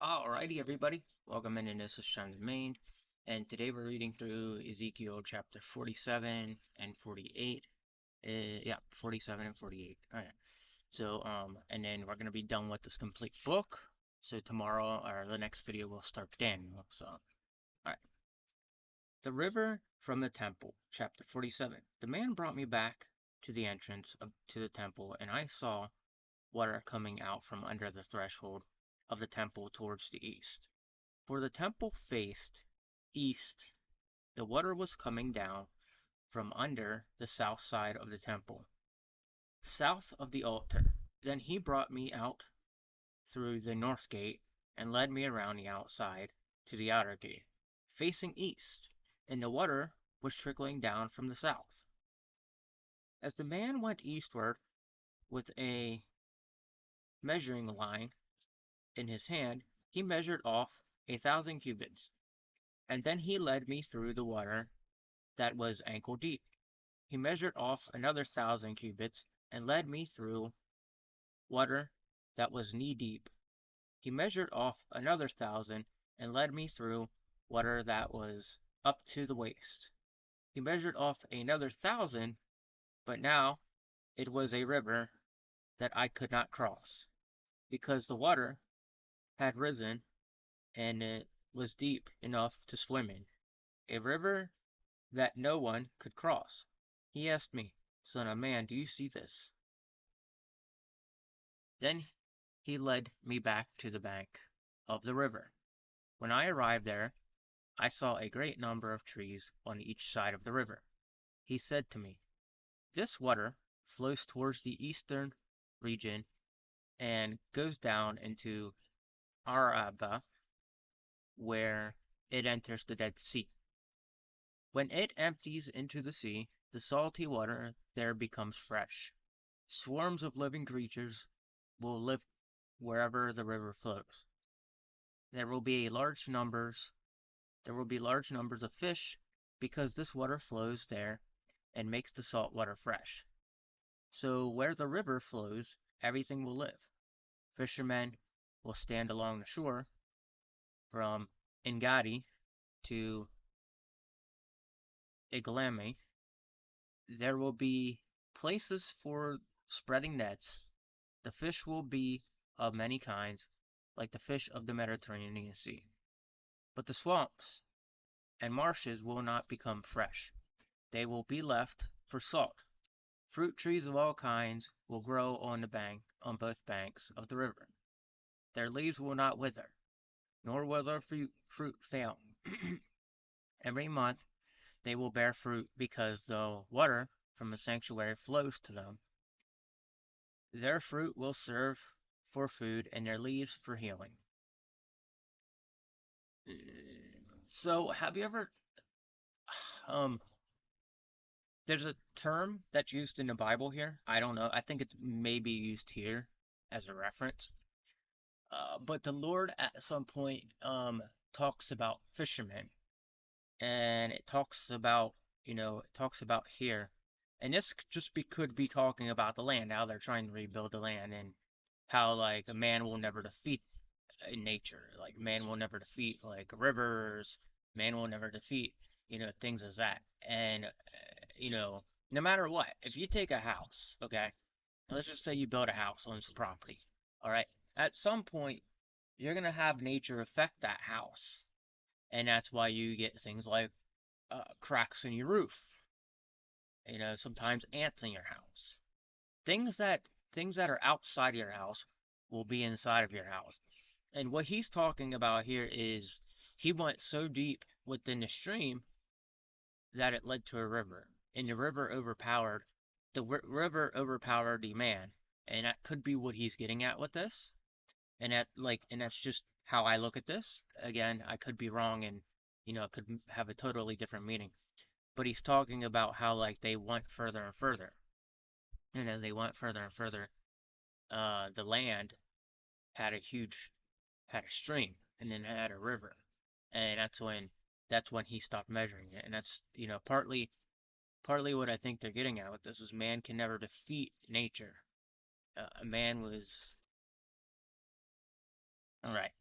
Alrighty, everybody. Welcome in, and this is Sean Main. And today we're reading through Ezekiel chapter 47 and 48. Yeah, 47 and 48. Alright. And then we're going to be done with this complete book. So tomorrow, or the next video, we'll start Daniel. Alright. The river from the temple, chapter 47. The man brought me back to the entrance to the temple, and I saw water coming out from under the threshold of the temple towards the east. For the temple faced east, the water was coming down from under the south side of the temple, south of the altar. Then he brought me out through the north gate and led me around the outside to the outer gate, facing east, and the water was trickling down from the south. As the man went eastward with a measuring line in his hand, he measured off 1,000 cubits. And then he led me through the water that was ankle deep. He measured off another 1,000 cubits and led me through water that was knee deep. He measured off another 1,000 and led me through water that was up to the waist. He measured off another 1,000, but now it was a river that I could not cross, because the water had risen and it was deep enough to swim in. A river that no one could cross. He asked me, "Son of man, do you see this?" Then he led me back to the bank of the river. When I arrived there, I saw a great number of trees on each side of the river. He said to me, "This water flows towards the eastern region and goes down into Araba, where it enters the Dead Sea. When it empties into the sea, the salty water there becomes fresh. Swarms of living creatures will live wherever the river flows. There will be large numbers of fish, because this water flows there and makes the salt water fresh. So where the river flows, everything will live. Fishermen will stand along the shore from Engadi to Iglami. There will be places for spreading nets. The fish will be of many kinds, like the fish of the Mediterranean Sea. But the swamps and marshes will not become fresh. They will be left for salt. Fruit trees of all kinds will grow on both banks of the river. Their leaves will not wither, nor will their fruit fail. Every month they will bear fruit, because the water from the sanctuary flows to them. Their fruit will serve for food, and their leaves for healing." So, have you ever, um, there's a term that's used in the Bible here. I don't know. I think it's maybe used here as a reference. But the Lord at some point talks about fishermen, and it talks about, it talks about here, and this could be talking about the land, how they're trying to rebuild the land, and how like a man will never defeat in nature, like man will never defeat like rivers, man will never defeat, things as that, and no matter what, if you take a house, okay, let's just say you build a house on some property, all right, at some point you're gonna have nature affect that house, and that's why you get things like cracks in your roof. Sometimes ants in your house. Things that things that are outside of your house will be inside of your house. And what he's talking about here is he went so deep within the stream that it led to a river, and the river overpowered the man, and that could be what he's getting at with this. And that's just how I look at this. Again, I could be wrong, and it could have a totally different meaning. But he's talking about how like they went further and further, and as they went further and further, the land had a huge had a stream, and then had a river, and that's when he stopped measuring it, and that's partly what I think they're getting at with this is man can never defeat nature. A man was all right.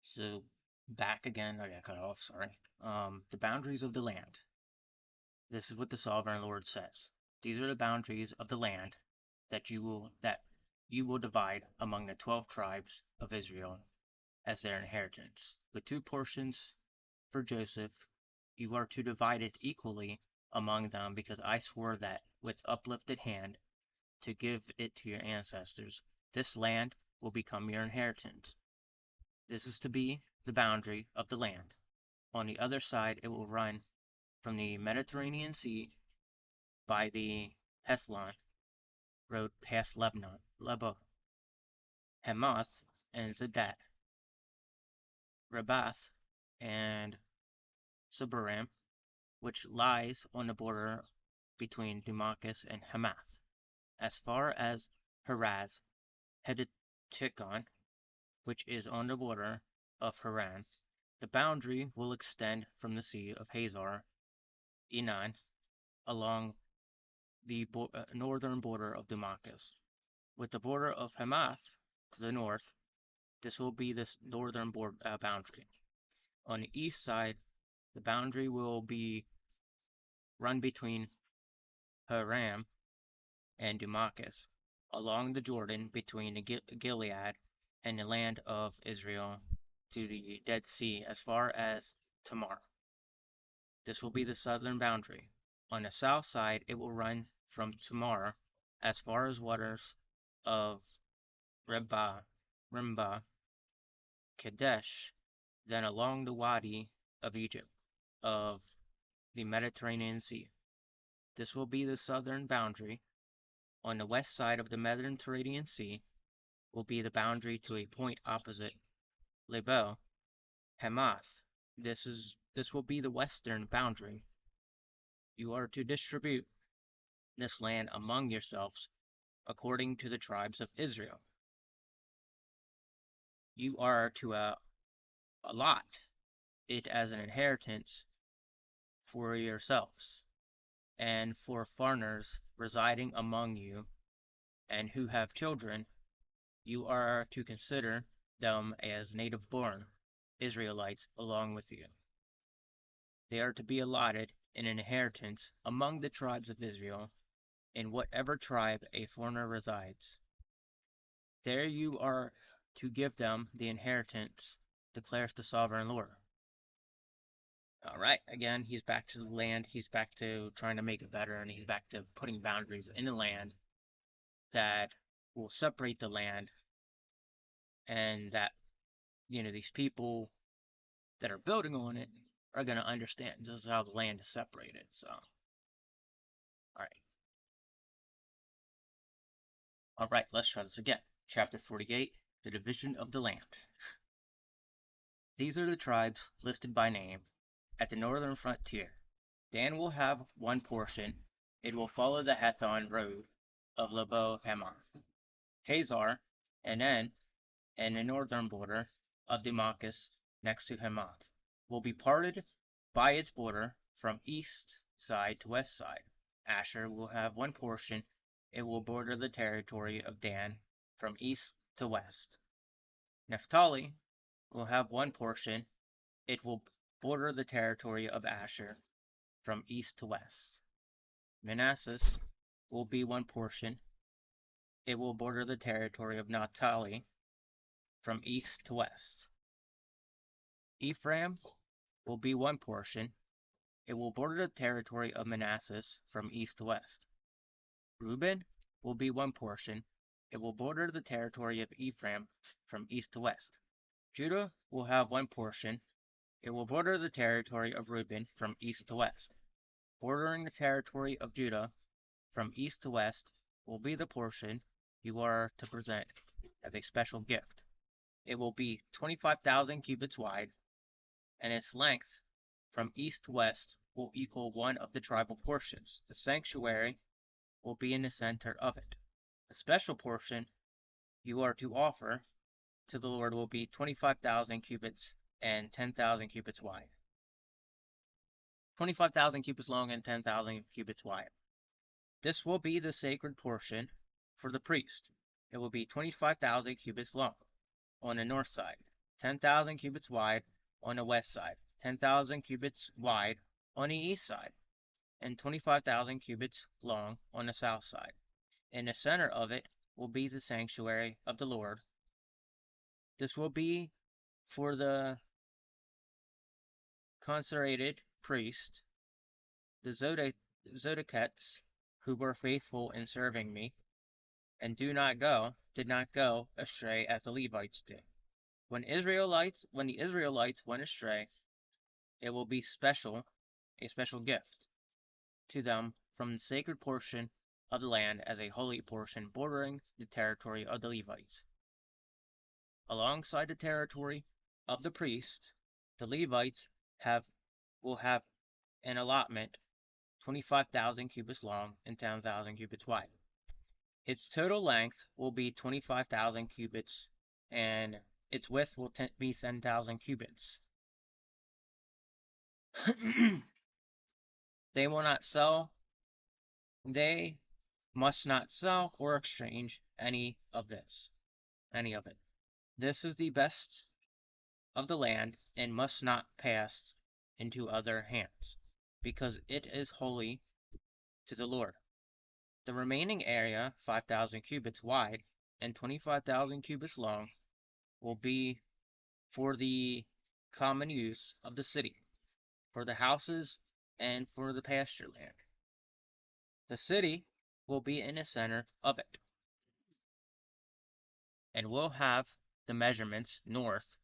So back again, I got cut off, sorry. The boundaries of the land. This is what the sovereign Lord says. These are the boundaries of the land that you will divide among the 12 tribes of Israel as their inheritance. With 2 portions for Joseph, you are to divide it equally among them, because I swore that with uplifted hand to give it to your ancestors. This land will become your inheritance. This is to be the boundary of the land. On the other side, it will run from the Mediterranean Sea by the Hethlon road past Lebanon, Hamath, and Zedat, Rabath, and Subaram, which lies on the border between Damascus and Hamath, as far as Haraz Hedetikon, which is on the border of Haran. The boundary will extend from the Sea of Hazar Enan along the northern border of Damascus, with the border of Hamath to the north. This will be the northern boundary. On the east side, the boundary will be run between Haram and Damascus, along the Jordan between Gilead and the land of Israel to the Dead Sea as far as Tamar. This will be the southern boundary. On the south side, it will run from Tamar as far as waters of Rimba, Kadesh, then along the Wadi of Egypt, of the Mediterranean Sea. This will be the southern boundary. On the west side of the Mediterranean Sea will be the boundary to a point opposite Lebo, Hamath. This will be the western boundary. You are to distribute this land among yourselves according to the tribes of Israel. You are to allot it as an inheritance for yourselves, and for foreigners residing among you, and who have children, you are to consider them as native-born Israelites along with you. They are to be allotted an inheritance among the tribes of Israel, in whatever tribe a foreigner resides. There you are to give them the inheritance, declares the sovereign Lord. Alright, again, he's back to the land, he's back to trying to make it better, and he's back to putting boundaries in the land that will separate the land, and that, these people that are building on it are going to understand this is how the land is separated. So, alright, let's try this again. Chapter 48, the division of the land. These are the tribes listed by name at the northern frontier. Dan will have 1 portion. It will follow the Hethlon road of Lebo Hamath. Hazar, and then, and the northern border of Damascus next to Hamath, will be parted by its border from east side to west side. Asher will have 1 portion. It will border the territory of Dan from east to west. Naphtali will have 1 portion. It will border the territory of Asher from east to west. Manasseh will be 1 portion. It will border the territory of Naphtali from east to west. Ephraim will be 1 portion. It will border the territory of Manasseh from east to west. Reuben will be 1 portion. It will border the territory of Ephraim from east to west. Judah will have 1 portion. It will border the territory of Reuben from east to west. Bordering the territory of Judah from east to west will be the portion you are to present as a special gift. It will be 25,000 cubits wide, and its length from east to west will equal one of the tribal portions. The sanctuary will be in the center of it. The special portion you are to offer to the Lord will be 25,000 cubits and 10,000 cubits wide. 25,000 cubits long and 10,000 cubits wide. This will be the sacred portion for the priest. It will be 25,000 cubits long on the north side. 10,000 cubits wide on the west side, 10,000 cubits wide on the east side, and 25,000 cubits long on the south side. In the center of it will be the sanctuary of the Lord. This will be for the consecrated priest, the Zodiakites, who were faithful in serving me, and did not go astray as the Levites did. When the Israelites went astray, it will be a special gift to them from the sacred portion of the land as a holy portion bordering the territory of the Levites. Alongside the territory of the priests, the Levites will have an allotment 25,000 cubits long and 10,000 cubits wide. Its total length will be 25,000 cubits and its width will be 10,000 cubits. They must not sell or exchange any of it. This is the best of the land and must not pass into other hands, because it is holy to the Lord. The remaining area, 5,000 cubits wide and 25,000 cubits long, will be for the common use of the city, for the houses and for the pasture land. The city will be in the center of it, and will have the measurements: north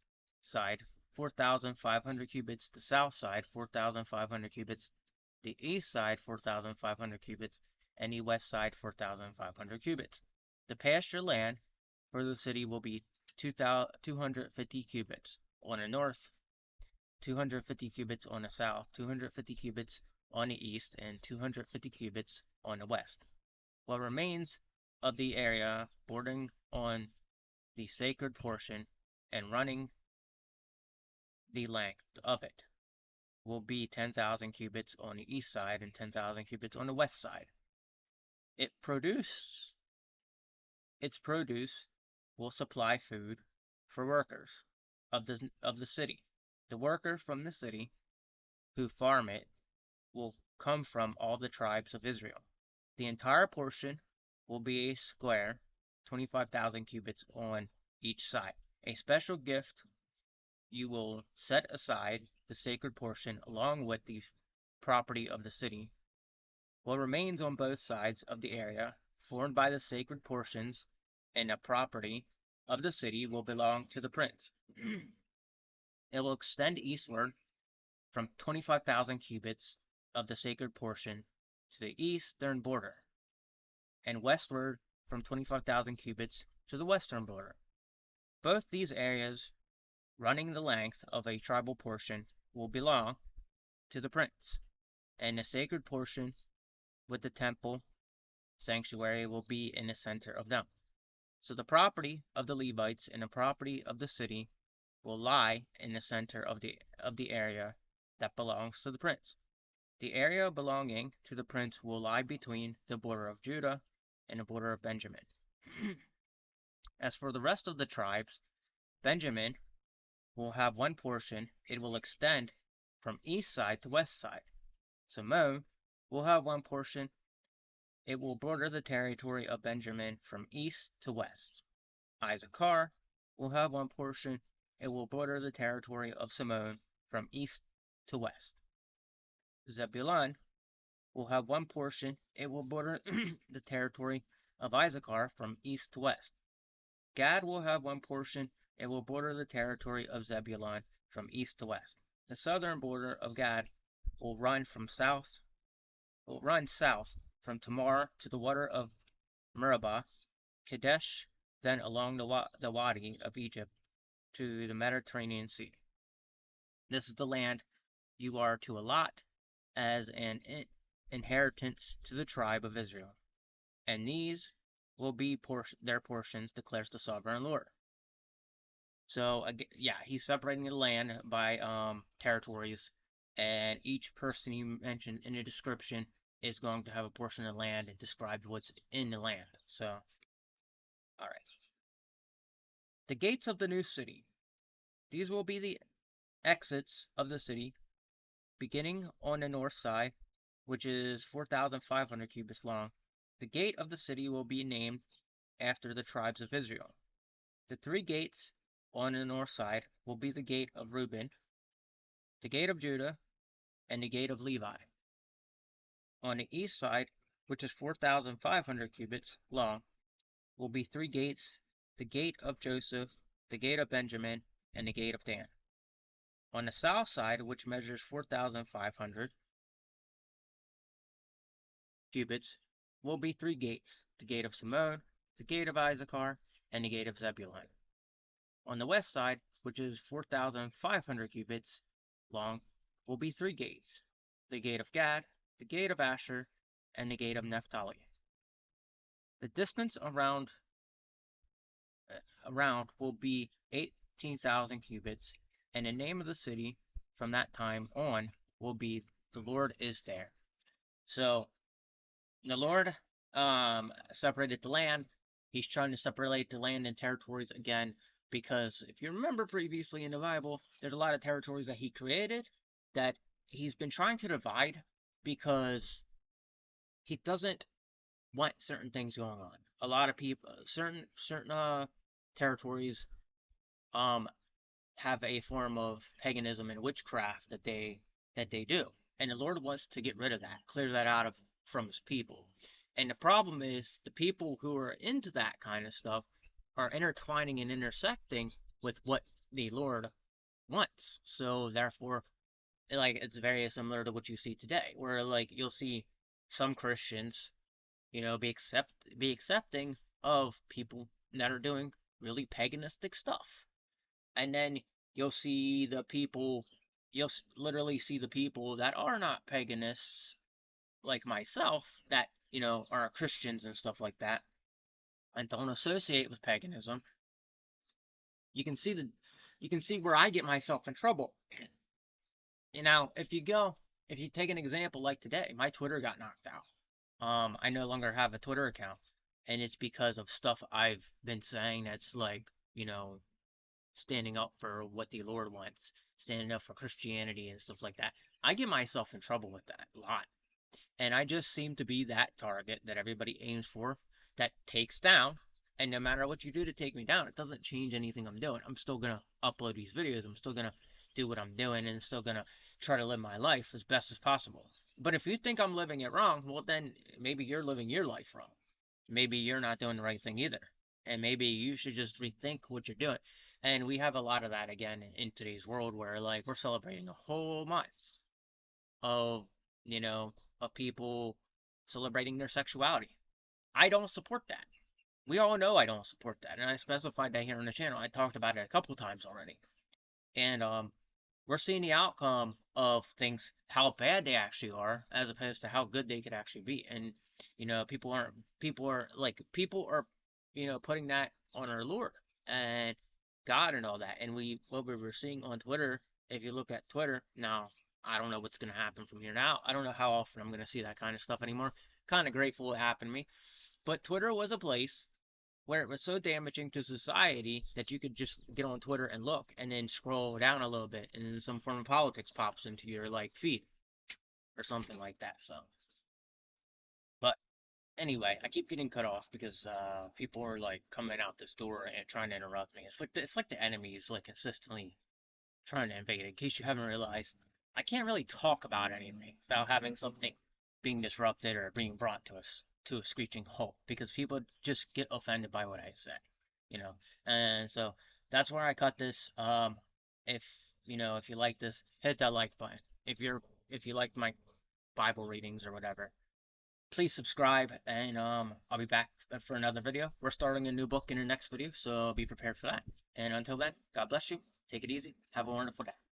side 4,500 cubits, the south side 4,500 cubits, the east side 4,500 cubits, and the west side 4,500 cubits. The pasture land for the city will be 250 cubits on the north, 250 cubits on the south, 250 cubits on the east, and 250 cubits on the west. What remains of the area bordering on the sacred portion and running the length of it will be 10,000 cubits on the east side and 10,000 cubits on the west side. Its produce will supply food for workers of the city. The workers from the city who farm it will come from all the tribes of Israel. The entire portion will be a square, 25,000 cubits on each side. A special gift: you will set aside the sacred portion along with the property of the city. What remains on both sides of the area formed by the sacred portions and the property of the city will belong to the prince. It will extend eastward from 25,000 cubits of the sacred portion to the eastern border, and westward from 25,000 cubits to the western border. Both these areas, running the length of a tribal portion, will belong to the prince, and the sacred portion with the temple sanctuary will be in the center of them. So the property of the Levites and the property of the city will lie in the center of the area that belongs to the prince. The area belonging to the prince will lie between the border of Judah and the border of Benjamin. As for the rest of the tribes, Benjamin will have one portion. It will extend from east side to west side. Simeon will have one portion. It will border the territory of Benjamin from east to west. Issachar will have one portion. It will border the territory of Simeon from east to west. Zebulun will have one portion. It will border the territory of Issachar from east to west. Gad will have one portion. It will border the territory of Zebulun from east to west. The southern border of Gad will run south from Tamar to the water of Meribah, Kadesh, then along the Wadi of Egypt to the Mediterranean Sea. This is the land you are to allot as an inheritance to the tribe of Israel, and these will be their portions, declares the sovereign Lord. So, yeah, he's separating the land by territories, and each person he mentioned in the description is going to have a portion of land and describe what's in the land. So, all right. The gates of the new city. These will be the exits of the city, beginning on the north side, which is 4,500 cubits long. The gate of the city will be named after the tribes of Israel. The three gates on the north side will be the gate of Reuben, the gate of Judah, and the gate of Levi. On the east side, which is 4,500 cubits long, will be three gates, the gate of Joseph, the gate of Benjamin, and the gate of Dan. On the south side, which measures 4,500 cubits, will be three gates, the gate of Simon, the gate of Issachar, and the gate of Zebulun. On the west side, which is 4,500 cubits long, will be three gates, the gate of Gad, the gate of Asher, and the gate of Naphtali. The distance around will be 18,000 cubits, and the name of the city from that time on will be "The Lord is there." So the Lord separated the land. He's trying to separate the land and territories again, because if you remember previously in the Bible, there's a lot of territories that he created that he's been trying to divide because he doesn't want certain things going on. A lot of people, certain territories, um, have a form of paganism and witchcraft that they do, and the Lord wants to get rid of that, clear that out of from His people. And the problem is the people who are into that kind of stuff are intertwining and intersecting with what the Lord wants. So therefore, like, it's very similar to what you see today, where like you'll see some Christians, be accepting of people that are doing really paganistic stuff. And then you'll see the people, you'll literally see the people that are not paganists, like myself, that, are Christians and stuff like that, and don't associate with paganism. You can see where I get myself in trouble. If you take an example like today, my Twitter got knocked out. I no longer have a Twitter account, and it's because of stuff I've been saying that's like, standing up for what the Lord wants, standing up for Christianity and stuff like that. I get myself in trouble with that a lot. And I just seem to be that target that everybody aims for, that takes down. And no matter what you do to take me down, it doesn't change anything I'm doing. I'm still going to upload these videos. I'm still going to do what I'm doing, and still going to try to live my life as best as possible. But if you think I'm living it wrong, well, then maybe you're living your life wrong. Maybe you're not doing the right thing either. And maybe you should just rethink what you're doing. And we have a lot of that again in today's world, where like we're celebrating a whole month of, of people celebrating their sexuality. I don't support that. We all know I don't support that, and I specified that here on the channel. I talked about it a couple times already. And we're seeing the outcome of things, how bad they actually are, as opposed to how good they could actually be. And people are, putting that on our Lord and God and all that. And what we were seeing on Twitter, if you look at Twitter now, I don't know what's going to happen from here now. I don't know how often I'm going to see that kind of stuff anymore. Kind of grateful it happened to me. But Twitter was a place where it was so damaging to society that you could just get on Twitter and look, and then scroll down a little bit, and then some form of politics pops into your like feed or something like that. So, but anyway, I keep getting cut off because people are like coming out this door and trying to interrupt me. It's like the enemy's like consistently trying to invade. In case you haven't realized, I can't really talk about anything without having something being disrupted or being brought to a screeching halt, because people just get offended by what I say, And so that's where I cut this. If if you like this, hit that like button. If you like my Bible readings or whatever, please subscribe, and I'll be back for another video. We're starting a new book in the next video, so be prepared for that. And until then, God bless you. Take it easy. Have a wonderful day.